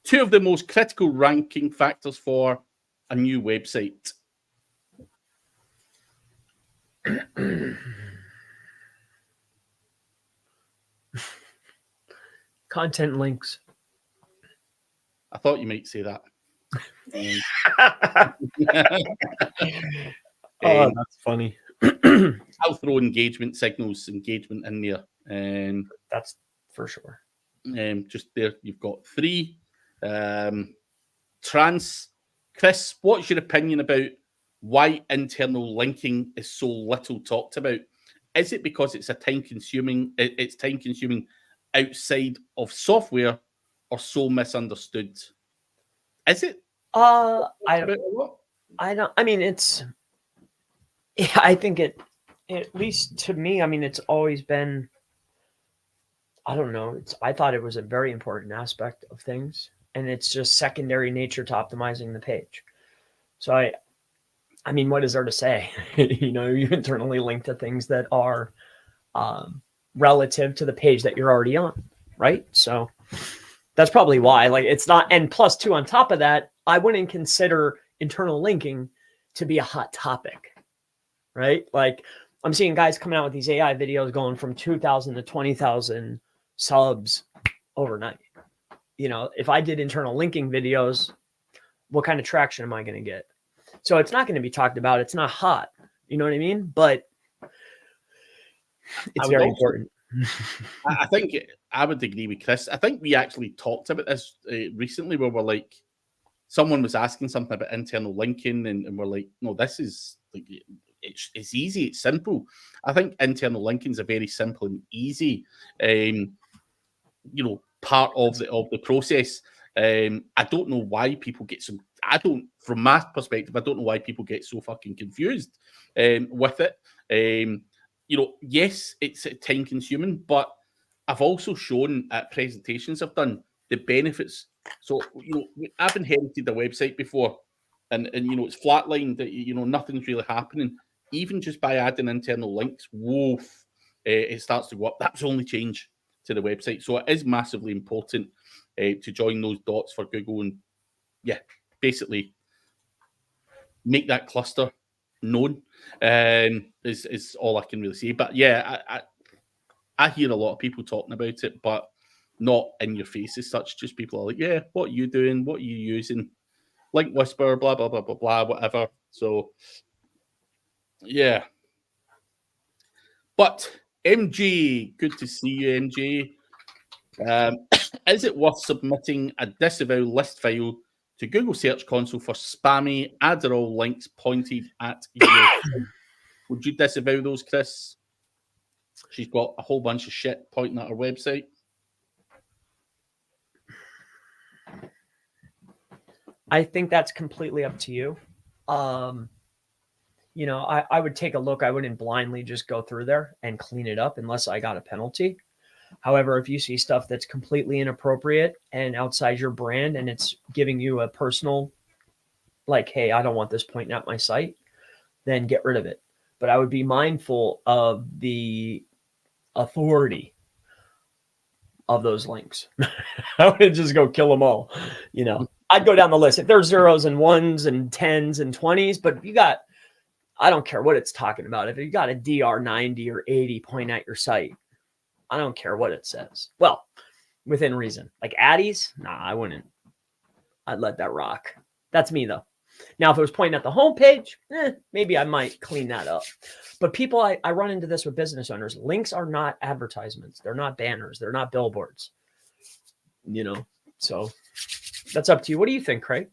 two of the most critical ranking factors for a new website. Content links. I thought you might say that. Oh, that's funny. I'll throw engagement in there. That's for sure. Just there, you've got 3. Chris, what's your opinion about why internal linking is so little talked about? Is it because it's time consuming outside of software, or so misunderstood? Is it? I mean, it's. Yeah, I think it. At least to me, I mean, it's always been. I don't know. I thought it was a very important aspect of things, and it's just secondary nature to optimizing the page. So I mean, what is there to say? You internally link to things that are relative to the page that you're already on, right? So that's probably why. Like, it's not. And plus, too, on top of that, I wouldn't consider internal linking to be a hot topic, right? Like, I'm seeing guys coming out with these AI videos going from 2,000 to 20,000 subs overnight. If I did internal linking videos, what kind of traction am I going to get? So it's not going to be talked about. It's not hot. You know what I mean? But it's very important. I think I would agree with Chris. I think we actually talked about this recently where we're like, someone was asking something about internal linking, and we're like, no, this is like, it's easy, it's simple. I think internal linking is a very simple and easy, part of the process. I don't know why people get some. From my perspective, I don't know why people get so fucking confused with it. Yes, it's time consuming, but I've also shown at presentations I've done the benefits. So, I've inherited a website before, and it's flatlined, that nothing's really happening. Even just by adding internal links, it starts to go up. That's the only change to the website. So it is massively important to join those dots for Google, and basically make that cluster known, is all I can really say. But I hear a lot of people talking about it, but not in your face as such. Just people are like, yeah, what are you doing? What are you using? Link Whisper, blah, blah, blah, blah, blah, whatever. So, yeah. But MG, good to see you, MG. Is it worth submitting a disavow list file to Google Search Console for spammy Adderall links pointed at you? Would you disavow those, Chris? She's got a whole bunch of shit pointing at her website. I think that's completely up to you. I would take a look. I wouldn't blindly just go through there and clean it up unless I got a penalty. However, if you see stuff that's completely inappropriate and outside your brand, and it's giving you a personal, like, hey, I don't want this pointing at my site, then get rid of it. But I would be mindful of the authority of those links. I would just go kill them all. I'd go down the list. If there's zeros and ones and 10s and 20s, but you got, I don't care what it's talking about. If you got a DR 90 or 80 point at your site, I don't care what it says. Well, within reason. Like Addies, nah, I wouldn't. I'd let that rock. That's me, though. Now, if it was pointing at the homepage, maybe I might clean that up. But people, I run into this with business owners. Links are not advertisements. They're not banners. They're not billboards. So that's up to you. What do you think, Craig?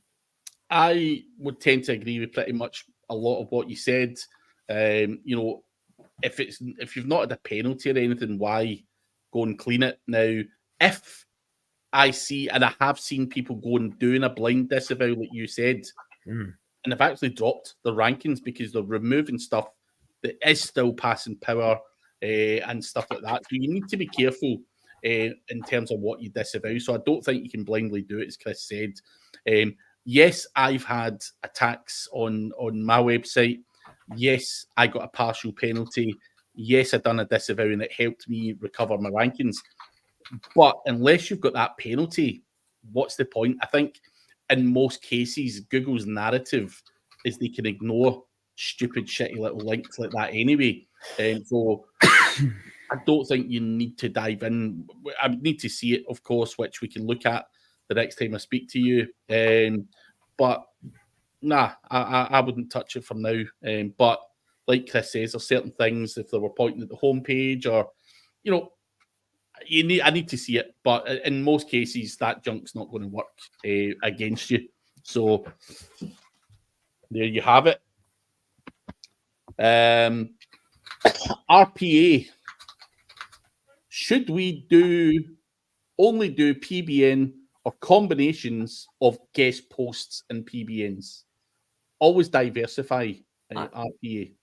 I would tend to agree with pretty much a lot of what you said. If you've not had a penalty or anything, why go and clean it? Now, if I see, and I have seen people go and doing a blind disavow, like you said, and they've actually dropped the rankings because they're removing stuff that is still passing power and stuff like that. So you need to be careful in terms of what you disavow. So I don't think you can blindly do it, as Chris said. Yes, I've had attacks on my website. Yes, I got a partial penalty. Yes, I done a disavow and it helped me recover my rankings. But unless you've got that penalty, what's the point? I think in most cases, Google's narrative is they can ignore stupid, shitty little links like that anyway. So I don't think you need to dive in. I need to see it, of course, which we can look at the next time I speak to you. But nah, I wouldn't touch it for now. But like Chris says, there's certain things, if they were pointing at the homepage or, I need to see it. But in most cases, that junk's not going to work against you. So there you have it. RPA. Should we only do PBN or combinations of guest posts and PBNs? Always diversify RPA.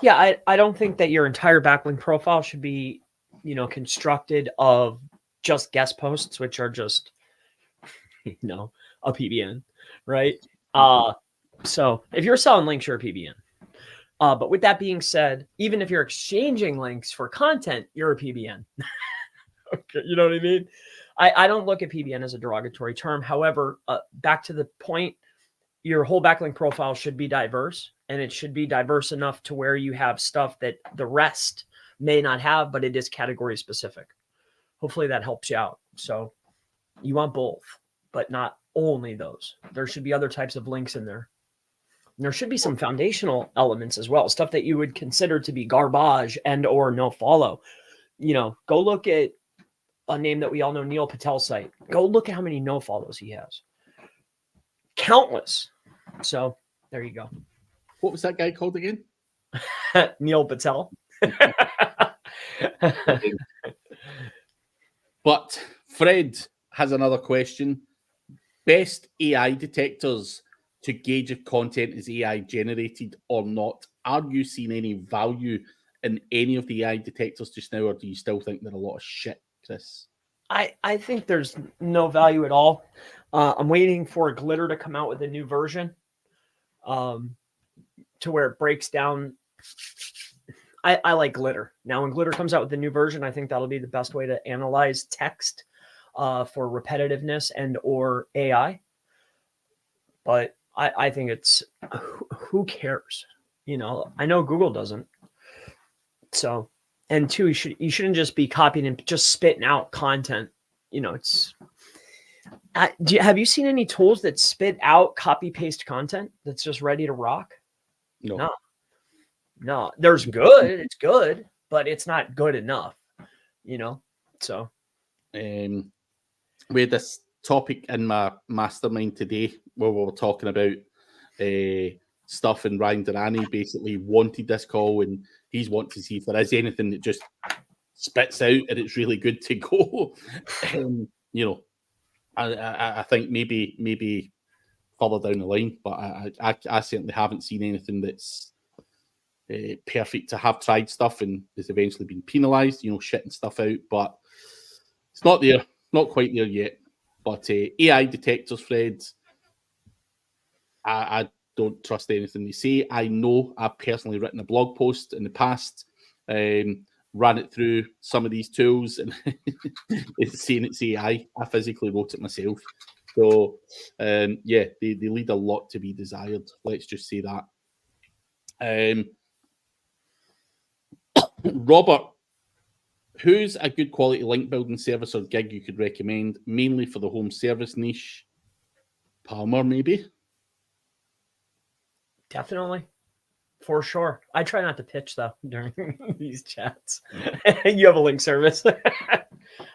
Yeah, I don't think that your entire backlink profile should be, constructed of just guest posts, which are just, a PBN, right? So if you're selling links, you're a PBN. But with that being said, even if you're exchanging links for content, you're a PBN. Okay, you know what I mean? I don't look at PBN as a derogatory term. However, back to the point, your whole backlink profile should be diverse, and it should be diverse enough to where you have stuff that the rest may not have, but it is category specific. Hopefully that helps you out. So you want both, but not only those. There should be other types of links in there. And there should be some foundational elements as well, stuff that you would consider to be garbage and or no follow. Go look at a name that we all know, Neil Patel's site. Go look at how many no follows he has. countless. So there you go. What was that guy called again? Neil Patel. But Fred has another question. Best AI detectors to gauge if content is AI generated or not. Are you seeing any value in any of the AI detectors just now, or do you still think they're a lot of shit, Chris? I think there's no value at all. I'm waiting for Glitter to come out with a new version, to where it breaks down. I like Glitter. Now, when Glitter comes out with the new version, I think that'll be the best way to analyze text for repetitiveness and or AI. But I think it's, who cares? You know, I know Google doesn't. So, and two, you shouldn't just be copying and just spitting out content. You know, it's, have you seen any tools that spit out copy paste content that's just ready to rock? No, there's good. It's good, but it's not good enough, you know? So, we had this topic in my mastermind today where we were talking about stuff, and Ryan Durrani basically wanted this call, and he's wanting to see if there is anything that just spits out and it's really good to go. You know, I think maybe further down the line, but I certainly haven't seen anything that's perfect. To have tried stuff and has eventually been penalised, you know, shitting stuff out, but it's not there, not quite there yet. But AI detectors, Fred, I don't trust anything they say. I know I've personally written a blog post in the past, ran it through some of these tools, and it's saying it's AI. I physically wrote it myself. So, yeah, they lead a lot to be desired. Let's just say that. Robert, who's a good quality link building service or gig you could recommend, mainly for the home service niche? Palmer, maybe? definitely. For sure. I try not to pitch though during these chats. You have a link service.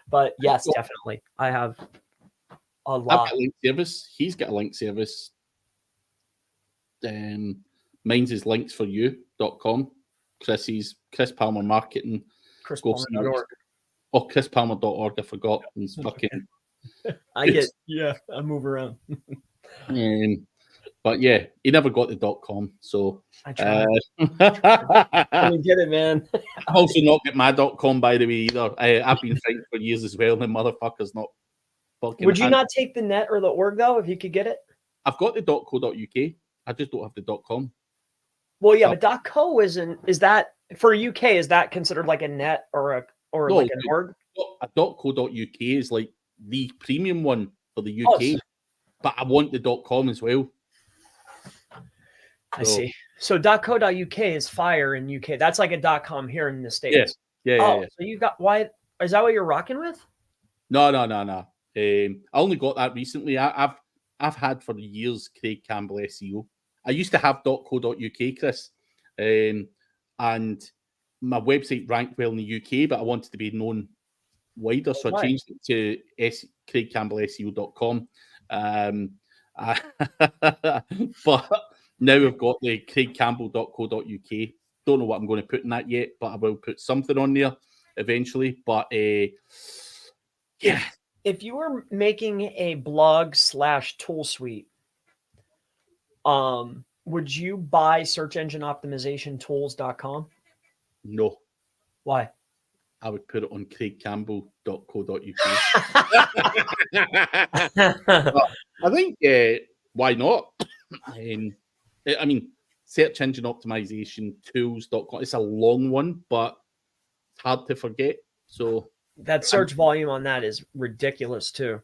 But yes, definitely. I have a I've lot. got a link service. He's got a link service. Mine's is linksforyou.com. Chris Palmer Marketing. ChrisPalmer.org. Oh, ChrisPalmer.org. I forgot. He's fucking. I move around. But yeah, he never got the .com. So I try. I get it, man. I've also not got my .com, by the way, either. I've been fighting for years as well, and the motherfucker's not fucking. Would you not take the net or the org though, if you could get it? I've got the .co.uk. I just don't have the .com. Well, yeah, but .co is that for UK? Is that considered like a net or like an org? A .co.uk is like the premium one for the UK, but I want the .com as well. I see. So .co.uk is fire in UK. That's like a .com here in the States. Yeah. So you got, why is that what you're rocking with? No. I only got that recently. I've had for years Craig Campbell SEO. I used to have .co.uk, Chris, and my website ranked well in the UK, but I wanted to be known wider, so I changed it to craigcampbellseo.com. But now I've got the craigcampbell.co.uk. Don't know what I'm going to put in that yet, but I will put something on there eventually. But yeah. If you were making a blog / tool suite, would you buy search engine optimization tools.com? No. Why? I would put it on craigcampbell.co.uk. I think why not? I mean, search engine optimization tools.com. It's a long one, but it's hard to forget. So that search volume on that is ridiculous too.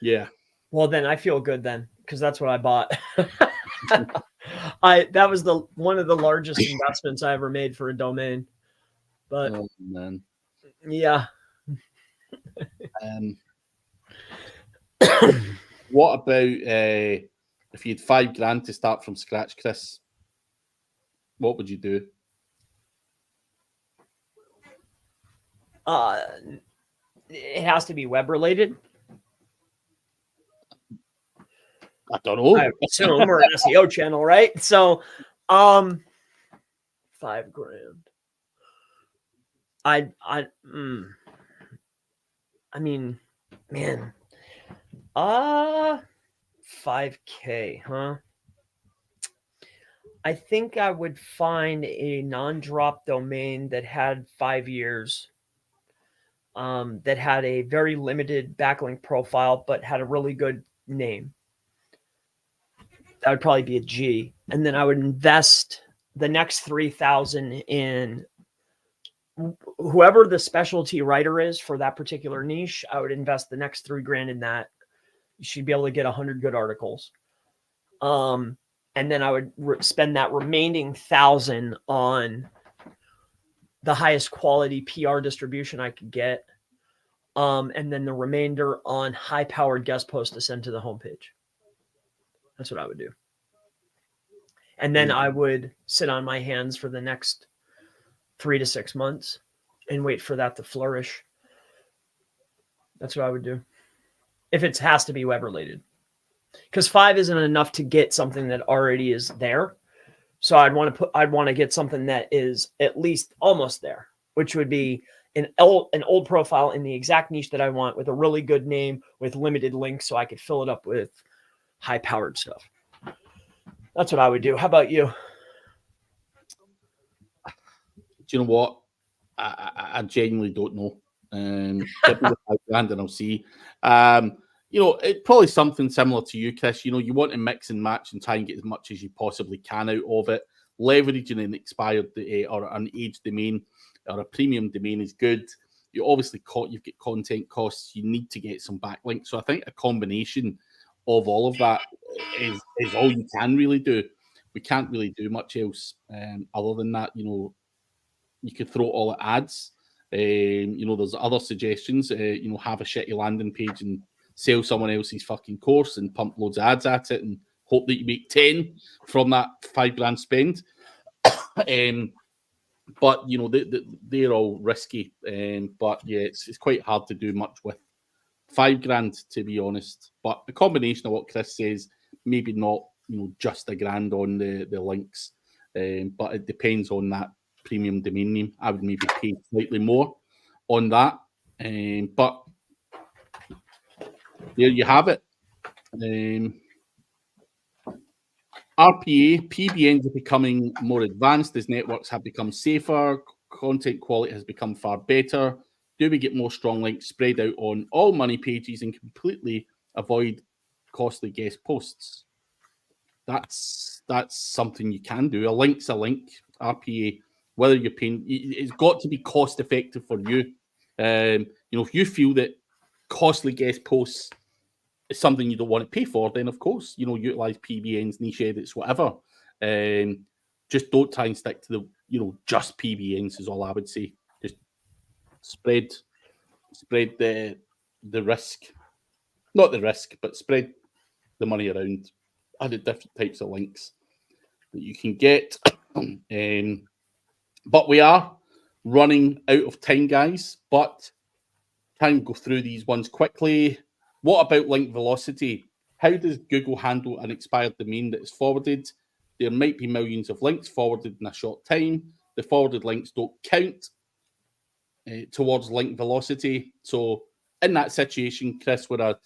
Yeah. Well, then I feel good then, because that's what I bought. That was one of the largest investments I ever made for a domain. But oh, man. Yeah. What about if you had $5,000 to start from scratch, Chris? What would you do? It has to be web related. I don't know. I assume we're an SEO channel, right? So, $5,000. I mean, man, 5K, huh? I think I would find a non-drop domain that had 5 years, that had a very limited backlink profile, but had a really good name. That would probably be a G. And then I would invest the next 3,000 in whoever the specialty writer is for that particular niche. I would invest the next $3,000 in that. You should be able to get 100 good articles. And then I would spend that remaining 1,000 on the highest quality PR distribution I could get. And then the remainder on high powered guest posts to send to the homepage. That's what I would do. And then I would sit on my hands for the next 3 to 6 months and wait for that to flourish. That's what I would do. If it has to be web related. Because 5 isn't enough to get something that already is there. So I'd want to get something that is at least almost there, which would be an old profile in the exact niche that I want with a really good name with limited links so I could fill it up with high powered stuff. That's what I would do. How about you? Do you know what? I genuinely don't know. Give me the $5,000 and I'll see. It's probably something similar to you, Chris. You want to mix and match and try and get as much as you possibly can out of it. Leveraging an expired or an aged domain or a premium domain is good. You obviously you've got content costs. You need to get some backlinks. So I think a combination of all of that is all you can really do. We can't really do much else other than that. You could throw it all at ads. There's other suggestions. Have a shitty landing page and sell someone else's fucking course and pump loads of ads at it and hope that you make 10 from that $5,000 spend. But they're all risky. But yeah, it's quite hard to do much with $5,000 to be honest. But a combination of what Chris says, maybe not just $1,000 on the links, but it depends on that premium domain name. I would maybe pay slightly more on that, but there you have it. RPA, PBNs are becoming more advanced as networks have become safer, content quality has become far better. Do we get more strong links spread out on all money pages and completely avoid costly guest posts? That's something you can do. A link's a link. RPA, whether you're paying, it's got to be cost effective for you. If you feel that costly guest posts is something you don't want to pay for, then of course, utilize PBNs, niche edits, whatever. Just don't try and stick to the, just PBNs is all I would say. Just spread the risk, not the risk, but spread the money around. Added different types of links that you can get. But we are running out of time, guys. But try and go through these ones quickly. What about link velocity? How does Google handle an expired domain that is forwarded? There might be millions of links forwarded in a short time. The forwarded links don't count towards link velocity. So in that situation, Chris, where a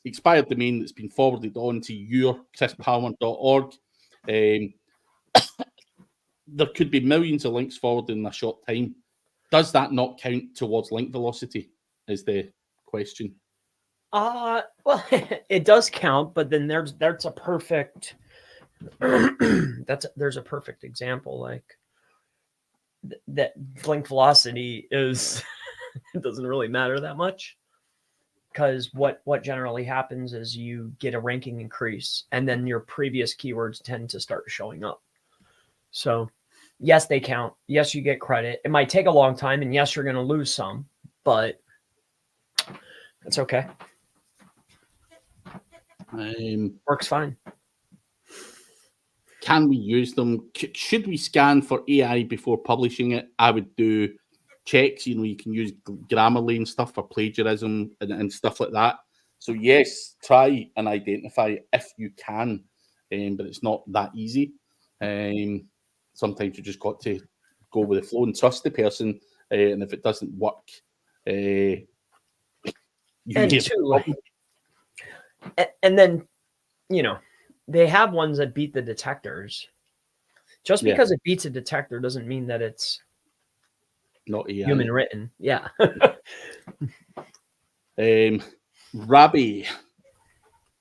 expired domain that's been forwarded on to your chrispalmer.org, there could be millions of links forwarded in a short time. Does that not count towards link velocity is the question. Well, it does count, but then there's a perfect there's a perfect example. Like that link velocity is it doesn't really matter that much, because what generally happens is you get a ranking increase and then your previous keywords tend to start showing up. So yes, they count. Yes, you get credit. It might take a long time, and yes, you're going to lose some, but it's okay. Works fine. Can we use them? Should we scan for AI before publishing it? I would do checks. You can use Grammarly and stuff for plagiarism and stuff like that. So yes, try and identify if you can, but it's not that easy. Sometimes you just got to go with the flow and trust the person, and if it doesn't work, you And hear two, and then, you know, they have ones that beat the detectors. Just because it beats a detector doesn't mean that it's not AI. Human written. Yeah. Rabbi,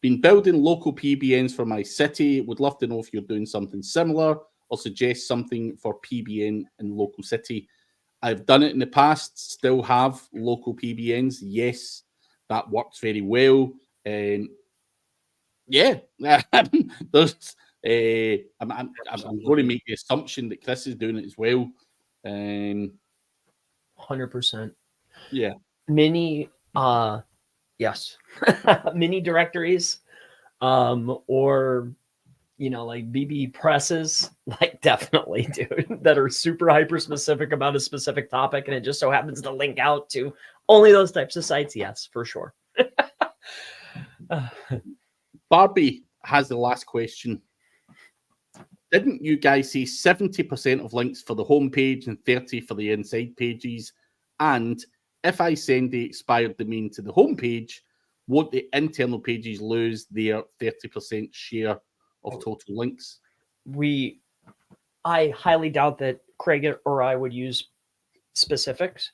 been building local PBNs for my city. Would love to know if you're doing something similar or suggest something for PBN in local city. I've done it in the past, still have local PBNs. Yes, that works very well. Yeah, there's. I'm going to make the assumption that Chris is doing it as well. 100%. Yeah. Mini, yes, mini directories, or, you know, like BB presses, like definitely, dude, that are super hyper specific about a specific topic, and it just so happens to link out to only those types of sites. Yes, for sure. Barbie has the last question. Didn't you guys say 70% of links for the homepage and 30 for the inside pages? And if I send the expired domain to the homepage, won't the internal pages lose their 30% share of total links? I highly doubt that Craig or I would use specifics.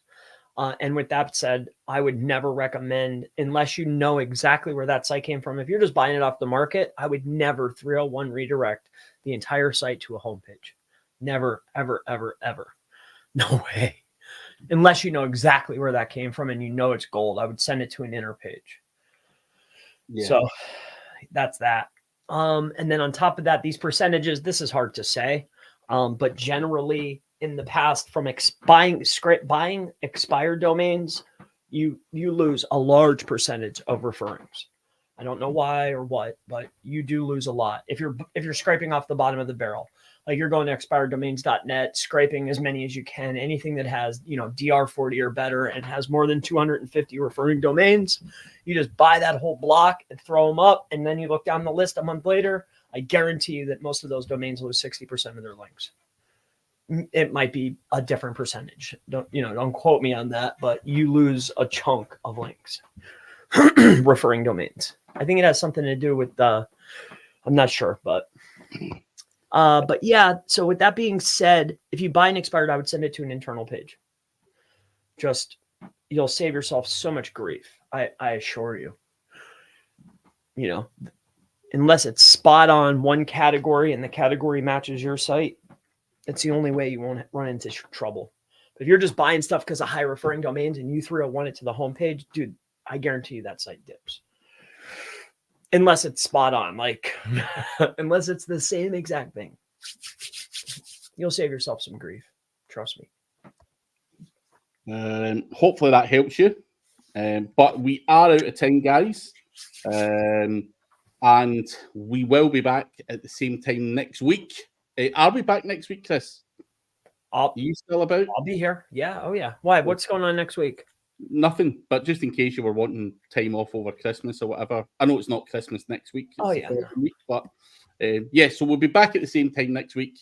And with that said, I would never recommend, unless you know exactly where that site came from. If you're just buying it off the market, I would never 301 redirect the entire site to a homepage. Never, ever, ever, ever. No way. Unless you know exactly where that came from and you know it's gold, I would send it to an inner page. Yeah. So that's that. And then on top of that, these percentages, this is hard to say, but generally in the past, from buying expired domains, you lose a large percentage of referrings. I don't know why or what, but you do lose a lot if you're scraping off the bottom of the barrel. Like you're going to expireddomains.net, scraping as many as you can. Anything that has, you know, DR40 or better and has more than 250 referring domains, you just buy that whole block and throw them up. And then you look down the list a month later. I guarantee you that most of those domains lose 60% of their links. It might be a different percentage. Don't quote me on that, but you lose a chunk of links. Referring domains. I think it has something to do with I'm not sure, but yeah. So with that being said, if you buy an expired, I would send it to an internal page. You'll save yourself so much grief. I assure you. You know, unless it's spot on one category and the category matches your site, it's the only way you won't run into trouble. But if you're just buying stuff because of high referring domains and you 301 it to the homepage, dude, I guarantee you that site dips. Unless it's spot on, like, unless it's the same exact thing. You'll save yourself some grief. Trust me. Hopefully that helps you. But we are out of time, guys. And we will be back at the same time next week. Are we back next week, Chris? Are you still about? I'll be here. Yeah. Oh, yeah. Why? What's going on next week? Nothing, but just in case you were wanting time off over Christmas or whatever. I know it's not Christmas next week. It's week, but yeah, so we'll be back at the same time next week.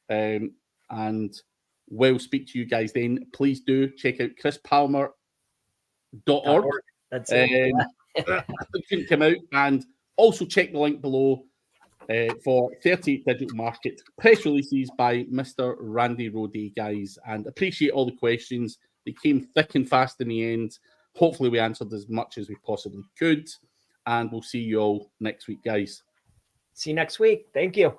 And we'll speak to you guys then. Please do check out chrispalmer.org. That's it. It couldn't come out. And also check the link below for 38 Digital Market press releases by Mr. Randy Rodey, guys. And appreciate all the questions. They came thick and fast in the end. Hopefully we answered as much as we possibly could. And we'll see you all next week, guys. See you next week. Thank you.